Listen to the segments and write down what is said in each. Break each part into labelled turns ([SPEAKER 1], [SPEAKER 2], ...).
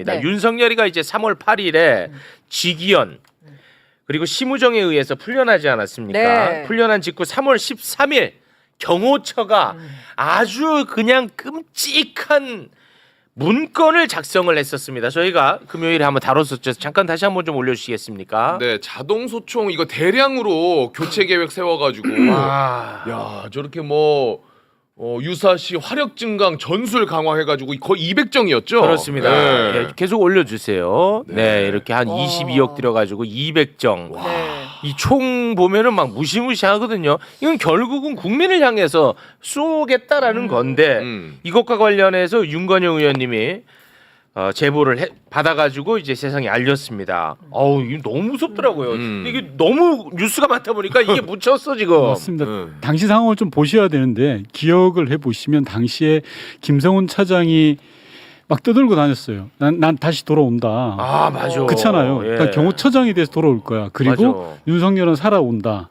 [SPEAKER 1] 네.
[SPEAKER 2] 윤석열이가 이제 3월 8일에 지기현 그리고 심우정에 의해서 풀려나지 않았습니까?
[SPEAKER 1] 네.
[SPEAKER 2] 풀려난 직후 3월 13일 경호처가 아주 그냥 끔찍한 문건을 작성을 했었습니다. 저희가 금요일에 한번 다뤘었죠. 잠깐 다시 한번 좀 올려주시겠습니까?
[SPEAKER 3] 네, 자동 소총 이거 대량으로 교체 계획 세워가지고
[SPEAKER 2] 와.
[SPEAKER 3] 야 저렇게 뭐 유사시 화력 증강 전술 강화해가지고 거의 200정이었죠.
[SPEAKER 2] 그렇습니다.
[SPEAKER 3] 네.
[SPEAKER 2] 예, 계속 올려주세요. 네,
[SPEAKER 3] 네.
[SPEAKER 2] 이렇게 한 22억 들여가지고 200정.
[SPEAKER 1] 네.
[SPEAKER 2] 이 총 보면은 막 무시무시하거든요. 이건 결국은 국민을 향해서 쏘겠다라는 건데 이것과 관련해서 윤건영 의원님이 제보를 받아가지고 이제 세상에 알렸습니다. 어우, 이거 너무 무섭더라고요. 이게 너무 뉴스가 많다 보니까 이게 묻혔어 지금.
[SPEAKER 4] 맞습니다. 당시 상황을 좀 보셔야 되는데 기억을 해보시면 당시에 김성훈 차장이 막 떠들고 다녔어요. 난 다시 돌아온다.
[SPEAKER 2] 아 맞아.
[SPEAKER 4] 그렇잖아요.
[SPEAKER 2] 예.
[SPEAKER 4] 그러니까 경호처장이 돼서 돌아올 거야. 그리고
[SPEAKER 2] 맞아.
[SPEAKER 4] 윤석열은 살아온다.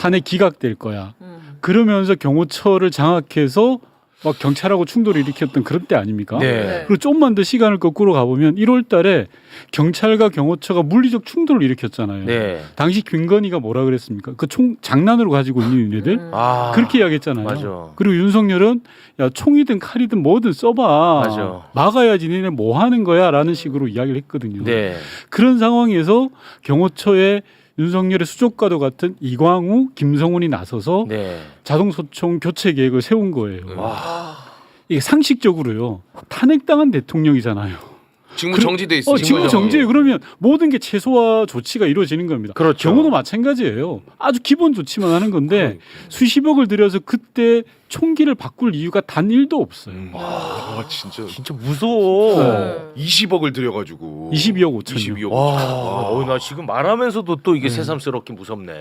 [SPEAKER 4] 탄핵 기각될 거야. 그러면서 경호처를 장악해서 막 경찰하고 충돌을 일으켰던 그런 때 아닙니까?
[SPEAKER 2] 네.
[SPEAKER 4] 그리고 조금만 더 시간을 거꾸로 가보면 1월 달에 경찰과 경호처가 물리적 충돌을 일으켰잖아요.
[SPEAKER 2] 네.
[SPEAKER 4] 당시 김건희가 뭐라 그랬습니까? 그 총 장난으로 가지고 있는 얘네들
[SPEAKER 2] 아
[SPEAKER 4] 그렇게 이야기했잖아요.
[SPEAKER 2] 맞아.
[SPEAKER 4] 그리고 윤석열은 야 총이든 칼이든 뭐든 써봐.
[SPEAKER 2] 맞아.
[SPEAKER 4] 막아야지 니네 뭐 하는 거야 라는 식으로 이야기를 했거든요.
[SPEAKER 2] 네.
[SPEAKER 4] 그런 상황에서 경호처에 윤석열의 수족과도 같은 이광우, 김성훈이 나서서
[SPEAKER 2] 네.
[SPEAKER 4] 자동소총 교체 계획을 세운 거예요.
[SPEAKER 2] 와.
[SPEAKER 4] 이게 상식적으로요. 탄핵당한 대통령이잖아요.
[SPEAKER 3] 직무 정지돼 있어요.
[SPEAKER 4] 직무 정지 그러면 모든 게 최소화 조치가 이루어지는 겁니다.
[SPEAKER 2] 그렇죠.
[SPEAKER 4] 경우도 마찬가지예요. 아주 기본 조치만 하는 건데 수십억을 들여서 그때 총기를 바꿀 이유가 단 1도 없어요.
[SPEAKER 3] 아 진짜
[SPEAKER 2] 진짜 무서워.
[SPEAKER 1] 네.
[SPEAKER 3] 20억을 들여가지고
[SPEAKER 4] 22억 5천요.
[SPEAKER 3] 22억.
[SPEAKER 2] 와, 나 지금 말하면서도 또 이게 새삼스럽게 무섭네.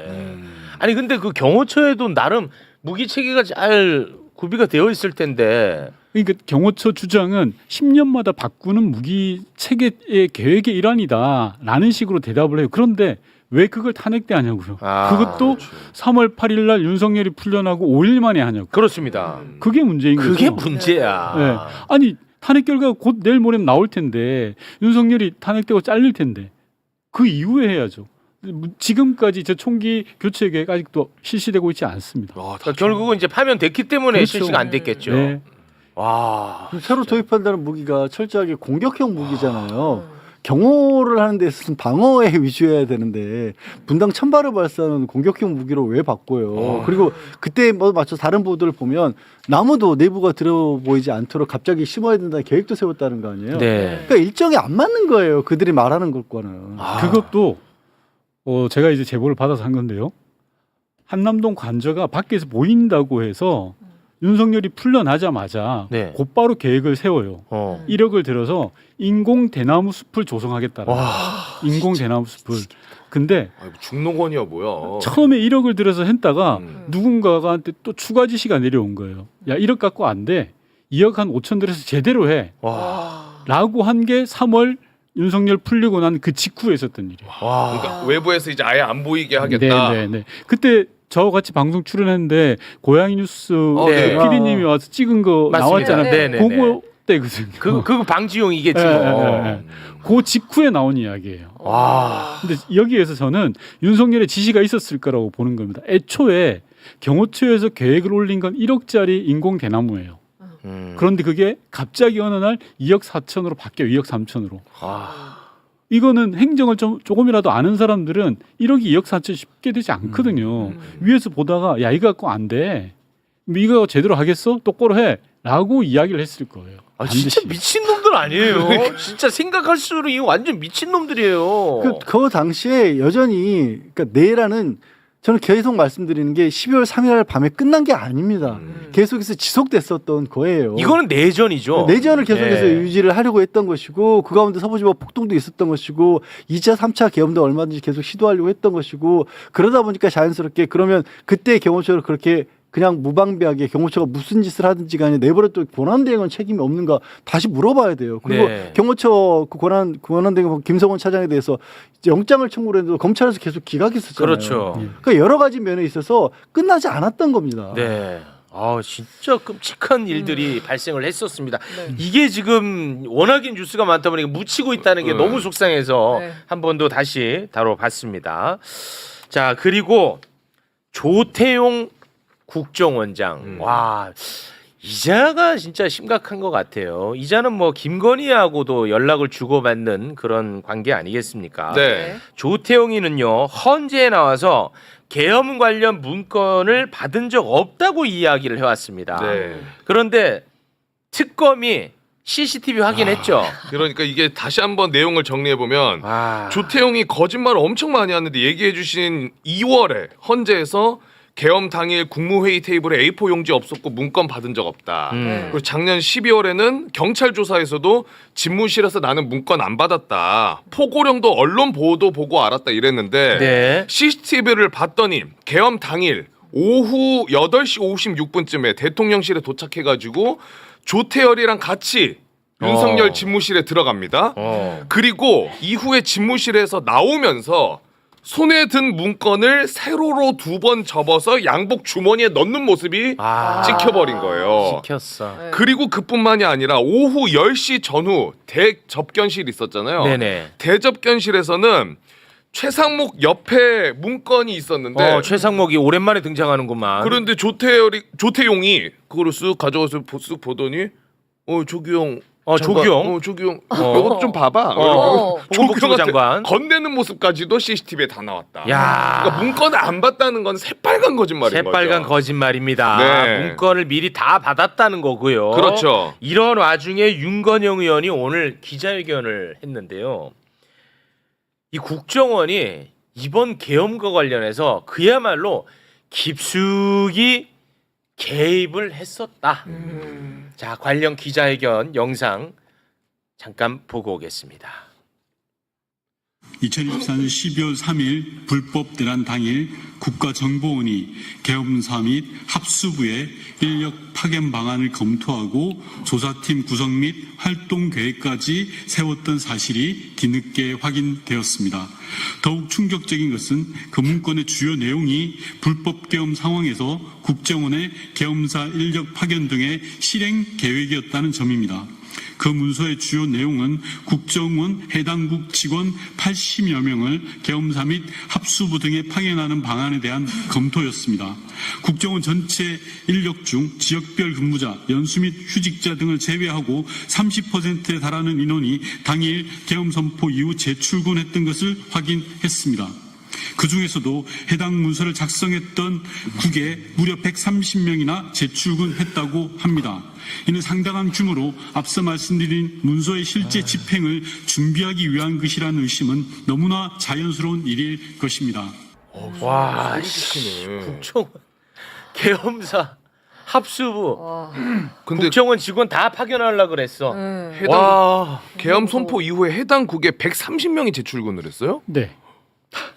[SPEAKER 2] 아니 근데 그 경호처에도 나름 무기 체계가 잘 구비가 되어 있을 텐데.
[SPEAKER 4] 그러니까 경호처 주장은 10년마다 바꾸는 무기 체계의 계획의 일환이다라는 식으로 대답을 해요. 그런데 왜 그걸 탄핵 때 하냐고요.
[SPEAKER 2] 아,
[SPEAKER 4] 그것도 3월 8일 날 윤석열이 풀려나고 5일 만에 하냐고.
[SPEAKER 2] 그렇습니다.
[SPEAKER 4] 그게 문제인 거죠.
[SPEAKER 2] 그게 문제야.
[SPEAKER 4] 네. 아니 탄핵 결과가 곧 내일 모레면 나올 텐데 윤석열이 탄핵되고 잘릴 텐데 그 이후에 해야죠. 지금까지 저 총기 교체 계획 아직도 실시되고 있지 않습니다.
[SPEAKER 2] 그러니까 결국은 이제 파면됐기 때문에
[SPEAKER 4] 그렇죠.
[SPEAKER 2] 실시가 안 됐겠죠.
[SPEAKER 4] 네.
[SPEAKER 2] 와.
[SPEAKER 5] 새로 도입한다는 무기가 철저하게 공격형 무기잖아요. 경호를 하는 데 있어서는 방어에 위주해야 되는데 분당 1000발을 발사하는 공격형 무기로 왜 바꿔요? 그리고 그때 뭐 맞춰 다른 보도를 보면 나무도 내부가 들어 보이지 않도록 갑자기 심어야 된다는 계획도 세웠다는 거 아니에요?
[SPEAKER 2] 네.
[SPEAKER 5] 그러니까 일정이 안 맞는 거예요. 그들이 말하는 것과는.
[SPEAKER 4] 그것도 제가 이제 제보를 받아서 한 건데요. 한남동 관저가 밖에서 보인다고 해서 윤석열이 풀려나자마자
[SPEAKER 2] 네.
[SPEAKER 4] 곧바로 계획을 세워요. 1억을 들여서 인공 대나무 숲을 조성하겠다라. 인공 대나무 숲을. 근데
[SPEAKER 3] 아이고, 중농원이야 뭐야.
[SPEAKER 4] 처음에 1억을 들여서 했다가 누군가한테 또 추가 지시가 내려온 거예요. 야 1억 갖고 안 돼. 2억 한 5천 들여서 제대로 해. 라고 한 게 3월 윤석열 풀리고 난 그 직후에 있었던 일이에요.
[SPEAKER 3] 그러니까 외부에서 이제 아예 안 보이게 하겠다.
[SPEAKER 4] 네. 그때 저와 같이 방송 출연했는데 고양이 뉴스
[SPEAKER 2] 네.
[SPEAKER 4] PD님이 와서 찍은 거
[SPEAKER 2] 맞습니다.
[SPEAKER 4] 나왔잖아요.
[SPEAKER 2] 네네네.
[SPEAKER 4] 그거 때거든요.
[SPEAKER 2] 그 방지용이겠지
[SPEAKER 4] 네,
[SPEAKER 2] 뭐.
[SPEAKER 4] 네. 그 직후에 나온 이야기예요.
[SPEAKER 2] 와.
[SPEAKER 4] 근데 여기에서 저는 윤석열의 지시가 있었을 거라고 보는 겁니다. 애초에 경호처에서 계획을 올린 건 1억짜리 인공 대나무예요. 그런데 그게 갑자기 어느 날 2억 4천으로 바뀌어요. 2억 3천으로. 이거는 행정을 조금이라도 아는 사람들은 1억이 2억 4천 쉽게 되지 않거든요. 위에서 보다가 야 이거 갖고 안 돼. 이거 제대로 하겠어? 똑바로 해. 라고 이야기를 했을 거예요.
[SPEAKER 2] 아, 진짜
[SPEAKER 4] 반드시.
[SPEAKER 2] 미친놈들 아니에요. 진짜 생각할수록 이거 완전 미친놈들이에요.
[SPEAKER 5] 그 당시에 여전히 그러니까 내라는 저는 계속 말씀드리는 게 12월 3일 밤에 끝난 게 아닙니다. 계속해서 지속됐었던 거예요.
[SPEAKER 2] 이거는 내전이죠.
[SPEAKER 5] 내전을 계속해서
[SPEAKER 2] 네.
[SPEAKER 5] 유지를 하려고 했던 것이고 그 가운데 서부지법 폭동도 있었던 것이고 2차 3차 계엄도 얼마든지 계속 시도하려고 했던 것이고 그러다 보니까 자연스럽게 그러면 그때 경호처를 그렇게 그냥 무방비하게 경호처가 무슨 짓을 하든지 간에 내버려둬 권한대행은 책임이 없는가 다시 물어봐야 돼요. 그리고
[SPEAKER 2] 네.
[SPEAKER 5] 경호처 그 권한대행 김성원 차장에 대해서 영장을 청구를 했는데 검찰에서 계속 기각했었잖아요.
[SPEAKER 2] 그렇죠.
[SPEAKER 5] 그러니까 여러 가지 면에 있어서 끝나지 않았던 겁니다.
[SPEAKER 2] 네. 진짜 끔찍한 일들이 발생을 했었습니다.
[SPEAKER 1] 네.
[SPEAKER 2] 이게 지금 워낙에 뉴스가 많다 보니까 묻히고 있다는 게 너무 속상해서
[SPEAKER 1] 네.
[SPEAKER 2] 한 번 더 다시 다뤄봤습니다. 자, 그리고 조태용 국정원장. 와, 이자가 진짜 심각한 것 같아요. 이자는 뭐 김건희하고도 연락을 주고받는 그런 관계 아니겠습니까?
[SPEAKER 3] 네.
[SPEAKER 2] 조태용이는요, 헌재에 나와서 계엄 관련 문건을 받은 적 없다고 이야기를 해왔습니다.
[SPEAKER 3] 네.
[SPEAKER 2] 그런데 특검이 CCTV 확인했죠.
[SPEAKER 3] 그러니까 이게 다시 한번 내용을 정리해 보면
[SPEAKER 2] 아,
[SPEAKER 3] 조태용이 거짓말을 엄청 많이 하는데 얘기해 주신 2월에 헌재에서 계엄 당일 국무회의 테이블에 A4 용지 없었고 문건 받은 적 없다.
[SPEAKER 1] 네.
[SPEAKER 3] 그리고 작년 12월에는 경찰 조사에서도 집무실에서 나는 문건 안 받았다. 포고령도 언론 보도 보고 알았다 이랬는데
[SPEAKER 2] 네.
[SPEAKER 3] CCTV를 봤더니 계엄 당일 오후 8시 56분쯤에 대통령실에 도착해가지고 조태열이랑 같이 윤석열 집무실에 들어갑니다. 그리고 이후에 집무실에서 나오면서 손에 든 문건을 세로로 2번 접어서 양복 주머니에 넣는 모습이 찍혀버린 거예요.
[SPEAKER 2] 시켰어.
[SPEAKER 1] 네.
[SPEAKER 3] 그리고 그뿐만이 아니라 오후 10시 전후 대접견실 있었잖아요.
[SPEAKER 2] 네네.
[SPEAKER 3] 대접견실에서는 최상목 옆에 문건이 있었는데
[SPEAKER 2] 최상목이 오랜만에 등장하는구만.
[SPEAKER 3] 그런데 조태용이 그거를 쓱 가져가서 쓱 보더니 조규영
[SPEAKER 2] 조규영?
[SPEAKER 3] 조규영 이것도 좀 봐봐.
[SPEAKER 2] 조규영 장관.
[SPEAKER 3] 건네는 모습까지도 CCTV에 다 나왔다.
[SPEAKER 2] 야.
[SPEAKER 3] 그러니까 문건을 안 봤다는 건 새빨간 거짓말인 거죠.
[SPEAKER 2] 새빨간 거짓말입니다.
[SPEAKER 3] 네.
[SPEAKER 2] 문건을 미리 다 받았다는 거고요.
[SPEAKER 3] 그렇죠.
[SPEAKER 2] 이런 와중에 윤건영 의원이 오늘 기자회견을 했는데요. 이 국정원이 이번 계엄과 관련해서 그야말로 깊숙이 개입을 했었다. 자, 관련 기자회견 영상 잠깐 보고 오겠습니다.
[SPEAKER 6] 2024년 12월 3일 불법 대란 당일 국가정보원이 계엄사 및 합수부의 인력 파견 방안을 검토하고 조사팀 구성 및 활동 계획까지 세웠던 사실이 뒤늦게 확인되었습니다. 더욱 충격적인 것은 그 문건의 주요 내용이 불법 계엄 상황에서 국정원의 계엄사 인력 파견 등의 실행 계획이었다는 점입니다. 그 문서의 주요 내용은 국정원 해당국 직원 80여 명을 계엄사 및 합수부 등에 파견하는 방안에 대한 검토였습니다. 국정원 전체 인력 중 지역별 근무자, 연수 및 휴직자 등을 제외하고 30%에 달하는 인원이 당일 계엄 선포 이후 재출근했던 것을 확인했습니다. 그 중에서도 해당 문서를 작성했던 국에 무려 130명이나 재출근했다고 합니다. 이는 상당한 규모로 앞서 말씀드린 문서의 실제 집행을 준비하기 위한 것이라는 의심은 너무나 자연스러운 일일 것입니다.
[SPEAKER 2] 와,
[SPEAKER 3] 시키네.
[SPEAKER 2] 국정원 계엄사 합수부
[SPEAKER 3] 근데
[SPEAKER 2] 국정원 직원 다 파견하려고 그랬어.
[SPEAKER 3] 해당
[SPEAKER 2] 와,
[SPEAKER 3] 계엄 선포 이후에 해당 국에 130명이 재출근을 했어요?
[SPEAKER 4] 네.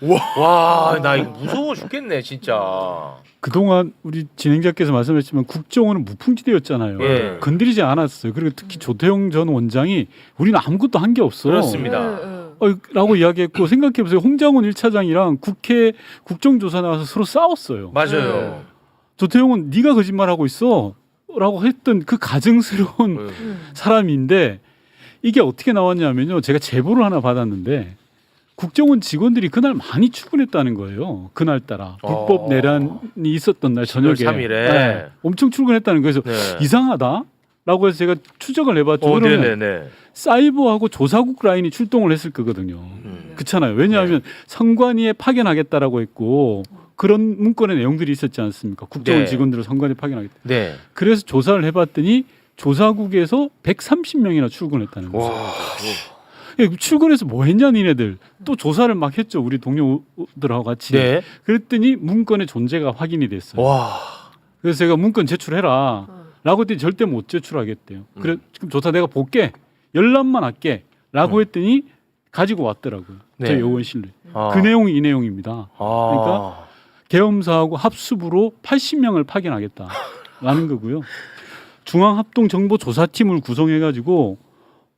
[SPEAKER 2] 와, 나 이거 무서워 죽겠네, 진짜.
[SPEAKER 4] 그동안 우리 진행자께서 말씀하셨지만 국정원은 무풍지대였잖아요.
[SPEAKER 2] 예.
[SPEAKER 4] 건드리지 않았어요. 그리고 특히 조태용 전 원장이 우리는 아무것도 한 게 없어.
[SPEAKER 2] 그렇습니다.
[SPEAKER 4] 라고 이야기했고 생각해보세요. 홍장원 1차장이랑 국회 국정조사 나와서 서로 싸웠어요.
[SPEAKER 2] 맞아요.
[SPEAKER 4] 조태용은 네가 거짓말하고 있어 라고 했던 그 가증스러운 사람인데 이게 어떻게 나왔냐면요. 제가 제보를 하나 받았는데 국정원 직원들이 그날 많이 출근했다는 거예요. 그날따라 불법 내란이 있었던 날 저녁에
[SPEAKER 2] 3일에
[SPEAKER 4] 네, 엄청 출근했다는 거예요. 그래서
[SPEAKER 2] 네.
[SPEAKER 4] 이상하다라고 해서 제가 추적을 해봤죠. 그러면
[SPEAKER 2] 네네네.
[SPEAKER 4] 사이버하고 조사국 라인이 출동을 했을 거거든요. 그렇잖아요. 왜냐하면 선관위에 파견하겠다라고 했고 그런 문건의 내용들이 있었지 않습니까? 국정원
[SPEAKER 2] 네.
[SPEAKER 4] 직원들을 선관위에 파견하겠다.
[SPEAKER 2] 네.
[SPEAKER 4] 그래서 조사를 해봤더니 조사국에서 130명이나 출근했다는 거예요.
[SPEAKER 2] 와,
[SPEAKER 4] 출근해서 뭐 했냐 니네들 또 조사를 막 했죠. 우리 동료들하고 같이.
[SPEAKER 2] 네.
[SPEAKER 4] 그랬더니 문건의 존재가 확인이 됐어요.
[SPEAKER 2] 와,
[SPEAKER 4] 그래서 제가 문건 제출해라 라고 했더니 절대 못 제출하겠대요. 그래 지금 조사 내가 볼게 열람만 할게 라고 했더니 가지고 왔더라고요.
[SPEAKER 2] 네.
[SPEAKER 4] 저희 요원실로.
[SPEAKER 2] 아.
[SPEAKER 4] 그 내용이 이 내용입니다.
[SPEAKER 2] 아.
[SPEAKER 4] 그러니까 계엄사하고 합수부로 80명을 파견하겠다라는 거고요. 중앙합동정보조사팀을 구성해가지고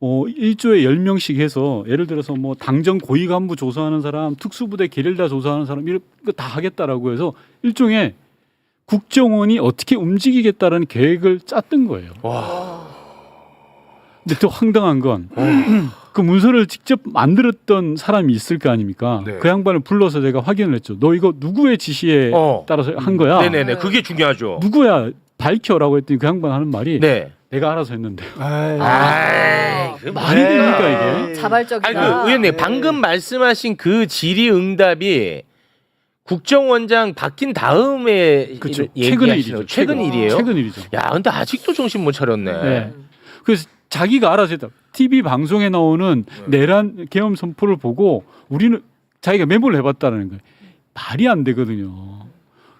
[SPEAKER 4] 1조에 10명씩 해서 예를 들어서 뭐 당정 고위 간부 조사하는 사람, 특수부대 게릴라 조사하는 사람 이런 거 다 하겠다라고 해서 일종의 국정원이 어떻게 움직이겠다라는 계획을 짰던 거예요. 근데 또 황당한 건 그 문서를 직접 만들었던 사람이 있을 거 아닙니까?
[SPEAKER 3] 네.
[SPEAKER 4] 그 양반을 불러서 제가 확인을 했죠. 너 이거 누구의 지시에 따라서 한 거야?
[SPEAKER 2] 네네네. 그게 중요하죠.
[SPEAKER 4] 누구야? 밝혀라고 했더니 그 양반 하는 말이
[SPEAKER 2] 네.
[SPEAKER 4] 내가 알아서 했는데.
[SPEAKER 2] 그
[SPEAKER 4] 말이 됩니까 이게?
[SPEAKER 1] 자발적이다.
[SPEAKER 2] 아니 그 의원님 방금 말씀하신 그 질의응답이 국정원장 바뀐 다음에
[SPEAKER 4] 그렇죠.
[SPEAKER 2] 최근의
[SPEAKER 4] 일이죠.
[SPEAKER 2] 일이죠. 최근 일이에요.
[SPEAKER 4] 최근 일이죠.
[SPEAKER 2] 야, 근데 아직도 정신 못 차렸네.
[SPEAKER 4] 네. 그래서 자기가 알아서 했다. TV 방송에 나오는 내란 계엄 선포를 보고 우리는 자기가 메모를 해봤다는 거예요. 말이 안 되거든요.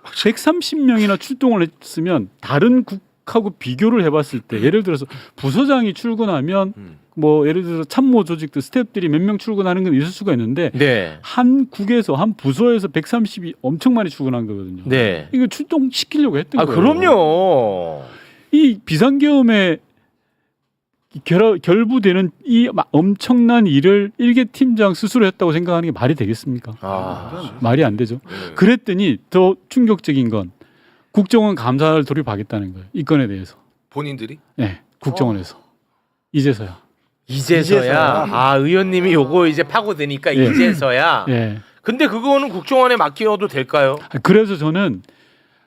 [SPEAKER 4] 130명이나 출동을 했으면 다른 국하고 비교를 해봤을 때 예를 들어서 부서장이 출근하면 뭐 예를 들어서 참모 조직도 스태프들이 몇 명 출근하는 건 있을 수가 있는데
[SPEAKER 2] 네.
[SPEAKER 4] 한 국에서 한 부서에서 130이 엄청 많이 출근한 거거든요.
[SPEAKER 2] 네.
[SPEAKER 4] 이거 출동시키려고 했던
[SPEAKER 2] 아,
[SPEAKER 4] 거예요.
[SPEAKER 2] 그럼요.
[SPEAKER 4] 이 비상계엄에 결부되는 이 엄청난 일을 일개 팀장 스스로 했다고 생각하는 게 말이 되겠습니까? 말이 안 되죠. 그랬더니 더 충격적인 건 국정원 감사를 돌입하겠다는 거예요. 이 건에 대해서.
[SPEAKER 3] 본인들이?
[SPEAKER 4] 네, 국정원에서. 이제서야.
[SPEAKER 2] 이제서야. 아, 의원님이 요거 이제 파고드니까
[SPEAKER 4] 예.
[SPEAKER 2] 이제서야.
[SPEAKER 4] 예.
[SPEAKER 2] 근데 그거는 국정원에 맡겨도 될까요?
[SPEAKER 4] 그래서 저는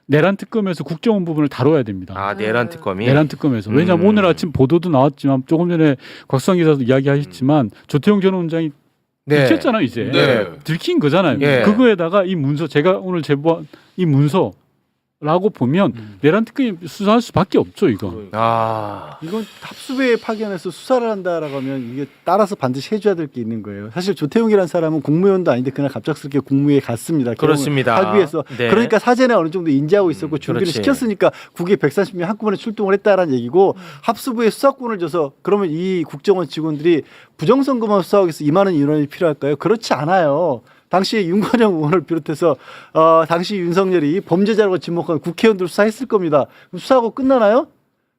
[SPEAKER 4] 내란 특검에서 국정원 부분을 다뤄야 됩니다.
[SPEAKER 2] 아, 내란 특검이.
[SPEAKER 4] 내란 특검에서. 왜냐하면 오늘 아침 보도도 나왔지만 조금 전에 곽수환 기자도 이야기하셨지만 조태용 전 원장이 들켰잖아요 이제.
[SPEAKER 3] 네.
[SPEAKER 4] 들킨 거잖아요.
[SPEAKER 2] 예.
[SPEAKER 4] 그거에다가 이 문서 제가 오늘 제보한 이 문서라고 보면 내란 특검이 수사할 수밖에 없죠 이거.
[SPEAKER 2] 아.
[SPEAKER 5] 이건 합수부에 파견해서 수사를 한다라고 하면 이게 따라서 반드시 해줘야 될 게 있는 거예요. 사실 조태용이라는 사람은 국무위원도 아닌데 그날 갑작스럽게 국무회에 갔습니다.
[SPEAKER 2] 그렇습니다.
[SPEAKER 5] 합의해서
[SPEAKER 2] 네.
[SPEAKER 5] 그러니까 사전에 어느 정도 인지하고 있었고 준비를
[SPEAKER 2] 그렇지.
[SPEAKER 5] 시켰으니까 국회 130명 한꺼번에 출동을 했다라는 얘기고 합수부에 수사권을 줘서 그러면 이 국정원 직원들이 부정선거만 수사하기 위해서 이만한 인원이 필요할까요? 그렇지 않아요. 당시 윤건영 의원을 비롯해서 당시 윤석열이 범죄자라고 지목한 국회의원들 수사했을 겁니다. 그럼 수사하고 끝나나요?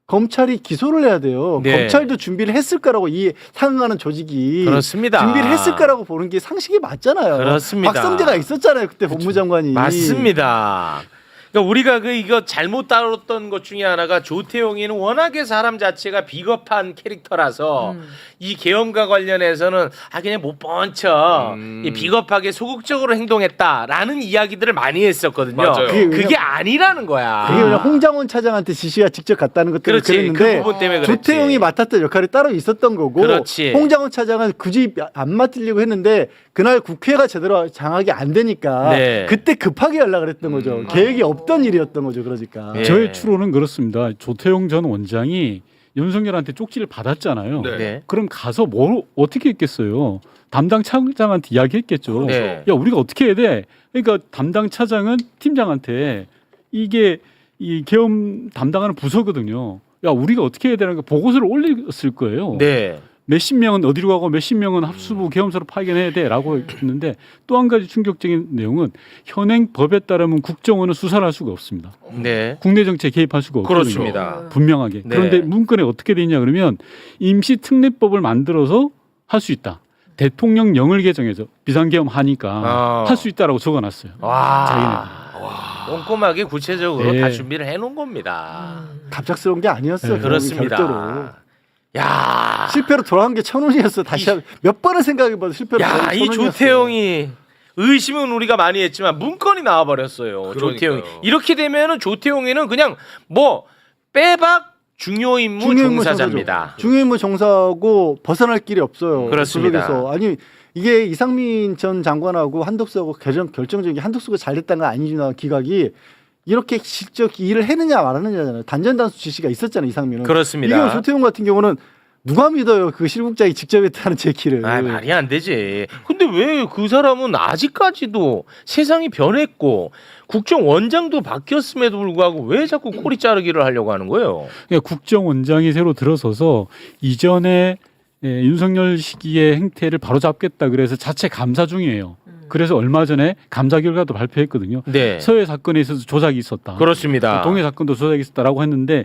[SPEAKER 5] 검찰이 기소를 해야 돼요.
[SPEAKER 2] 네.
[SPEAKER 5] 검찰도 준비를 했을 거라고 이 상응하는 조직이
[SPEAKER 2] 그렇습니다.
[SPEAKER 5] 준비를 했을 거라고 보는 게 상식이 맞잖아요.
[SPEAKER 2] 그렇습니다.
[SPEAKER 5] 박성재가 있었잖아요. 그때 법무장관이.
[SPEAKER 2] 맞습니다. 그러니까 우리가 이거 잘못 다뤘던 것 중에 하나가 조태용이는 워낙에 사람 자체가 비겁한 캐릭터라서 이 계엄과 관련해서는 그냥 못 본 척 이 비겁하게 소극적으로 행동했다라는 이야기들을 많이 했었거든요.
[SPEAKER 3] 맞아요.
[SPEAKER 2] 그게 아니라는 거야.
[SPEAKER 5] 그게 그냥 홍장원 차장한테 지시가 직접 갔다는 것 때문에
[SPEAKER 2] 그렇지.
[SPEAKER 5] 그랬는데
[SPEAKER 2] 그 부분 때문에 그랬지.
[SPEAKER 5] 조태용이 맡았던 역할이 따로 있었던 거고
[SPEAKER 2] 그렇지.
[SPEAKER 5] 홍장원 차장은 굳이 안 맡으려고 했는데 그날 국회가 제대로 장악이 안 되니까
[SPEAKER 2] 네.
[SPEAKER 5] 그때 급하게 연락을 했던 거죠. 계획이 없던 일이었던 거죠. 그러니까.
[SPEAKER 2] 예.
[SPEAKER 4] 저의 추론은 그렇습니다. 조태용 전 원장이 윤석열한테 쪽지를 받았잖아요.
[SPEAKER 3] 네.
[SPEAKER 2] 네.
[SPEAKER 4] 그럼 가서 뭘 어떻게 했겠어요? 담당 차장한테 이야기했겠죠.
[SPEAKER 2] 네.
[SPEAKER 4] 야 우리가 어떻게 해야 돼? 그러니까 담당 차장은 팀장한테 이게 이 계엄 담당하는 부서거든요. 야 우리가 어떻게 해야 되는 거 보고서를 올렸을 거예요.
[SPEAKER 2] 네.
[SPEAKER 4] 몇십 명은 어디로 가고 몇십 명은 합수부 계엄사로 파견해야 돼라고 했는데 또 한 가지 충격적인 내용은 현행 법에 따르면 국정원은 수사를 할 수가 없습니다.
[SPEAKER 2] 네.
[SPEAKER 4] 국내 정치에 개입할 수가 없거든요.
[SPEAKER 2] 그렇습니다.
[SPEAKER 4] 분명하게.
[SPEAKER 2] 네.
[SPEAKER 4] 그런데 문건에 어떻게 돼 있냐 그러면 임시 특례법을 만들어서 할 수 있다. 대통령령을 개정해서 비상계엄 하니까 할 수 있다라고 적어놨어요.
[SPEAKER 2] 와. 꼼꼼하게 구체적으로
[SPEAKER 4] 네.
[SPEAKER 2] 다 준비를 해놓은 겁니다.
[SPEAKER 5] 갑작스러운 게 아니었어요.
[SPEAKER 4] 네.
[SPEAKER 2] 그렇습니다.
[SPEAKER 5] 별도로.
[SPEAKER 2] 야.
[SPEAKER 5] 실패로 돌아간 게 천운이었어. 다시 몇 번을 생각해봐도 실패로 돌아간
[SPEAKER 2] 야,
[SPEAKER 5] 게
[SPEAKER 2] 이
[SPEAKER 5] 천운이었어요.
[SPEAKER 2] 조태용이 의심은 우리가 많이 했지만 문건이 나와 버렸어요.
[SPEAKER 3] 그러니까요.
[SPEAKER 2] 조태용이 이렇게 되면은 조태용이는 그냥 뭐 빼박 중요 임무 종사자입니다.
[SPEAKER 5] 중요 임무 종사하고 벗어날 길이 없어요.
[SPEAKER 2] 그렇습니다.
[SPEAKER 5] 그쪽에서. 아니 이게 이상민 전 장관하고 한덕수하고 결정적인 게 한덕수가 잘됐다는 건 아니지만 기각이 이렇게 실적 일을 했느냐 말았느냐잖아요. 단전단수 지시가 있었잖아요. 이상민은.
[SPEAKER 2] 그렇습니다.
[SPEAKER 5] 이게 조태용 같은 경우는 누가 믿어요? 그 실국장이 직접 했다는 제키를.
[SPEAKER 2] 아, 말이 안 되지. 근데 왜 그 사람은 아직까지도 세상이 변했고 국정원장도 바뀌었음에도 불구하고 왜 자꾸 꼬리 자르기를 하려고 하는 거예요?
[SPEAKER 4] 그러니까 국정원장이 새로 들어서서 이전에 윤석열 시기의 행태를 바로잡겠다 그래서 자체 감사 중이에요. 그래서 얼마 전에 감사 결과도 발표했거든요.
[SPEAKER 2] 네.
[SPEAKER 4] 서해 사건에 있어서 조작이 있었다.
[SPEAKER 2] 그렇습니다.
[SPEAKER 4] 동해 사건도 조작이 있었다라고 했는데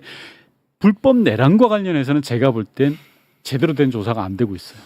[SPEAKER 4] 불법 내란과 관련해서는 제가 볼 땐 제대로 된 조사가 안 되고 있어요.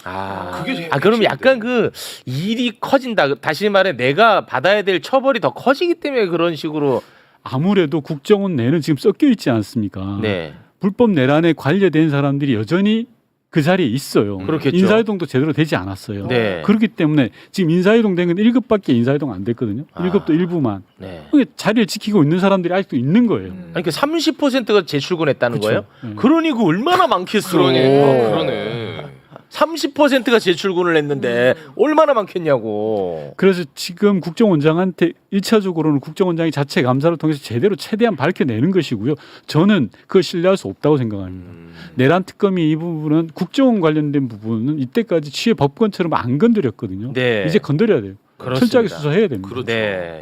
[SPEAKER 3] 그게 제일
[SPEAKER 2] 그럼
[SPEAKER 3] 핵심인데.
[SPEAKER 2] 약간 그 일이 커진다. 다시 말해 내가 받아야 될 처벌이 더 커지기 때문에 그런 식으로
[SPEAKER 4] 아무래도 국정원 내는 지금 섞여 있지 않습니까?
[SPEAKER 2] 네.
[SPEAKER 4] 불법 내란에 관여된 사람들이 여전히 그 자리에 있어요.
[SPEAKER 2] 그렇겠죠.
[SPEAKER 4] 인사이동도 제대로 되지 않았어요.
[SPEAKER 2] 네.
[SPEAKER 4] 그렇기 때문에 지금 인사이동 된 건 1급밖에 인사이동 안 됐거든요. 1급도 일부만.
[SPEAKER 2] 네.
[SPEAKER 4] 그게 자리를 지키고 있는 사람들이 아직도 있는 거예요.
[SPEAKER 2] 아니 그 30%가 재출근했다는
[SPEAKER 4] 그쵸.
[SPEAKER 2] 거예요?
[SPEAKER 4] 네.
[SPEAKER 2] 그러니 그 얼마나 많겠어.
[SPEAKER 3] 그러네.
[SPEAKER 2] 30%가 재출근을 했는데 얼마나 많겠냐고.
[SPEAKER 4] 그래서 지금 국정원장한테 1차적으로는 국정원장이 자체 감사를 통해서 제대로 최대한 밝혀내는 것이고요. 저는 그걸 신뢰할 수 없다고 생각합니다. 내란 특검이 이 부분은 국정원 관련된 부분은 이때까지 취해 법권처럼 안 건드렸거든요.
[SPEAKER 2] 네.
[SPEAKER 4] 이제 건드려야 돼요.
[SPEAKER 2] 그렇습니다.
[SPEAKER 4] 철저하게 수사해야 됩니다.
[SPEAKER 3] 그렇죠.
[SPEAKER 2] 네.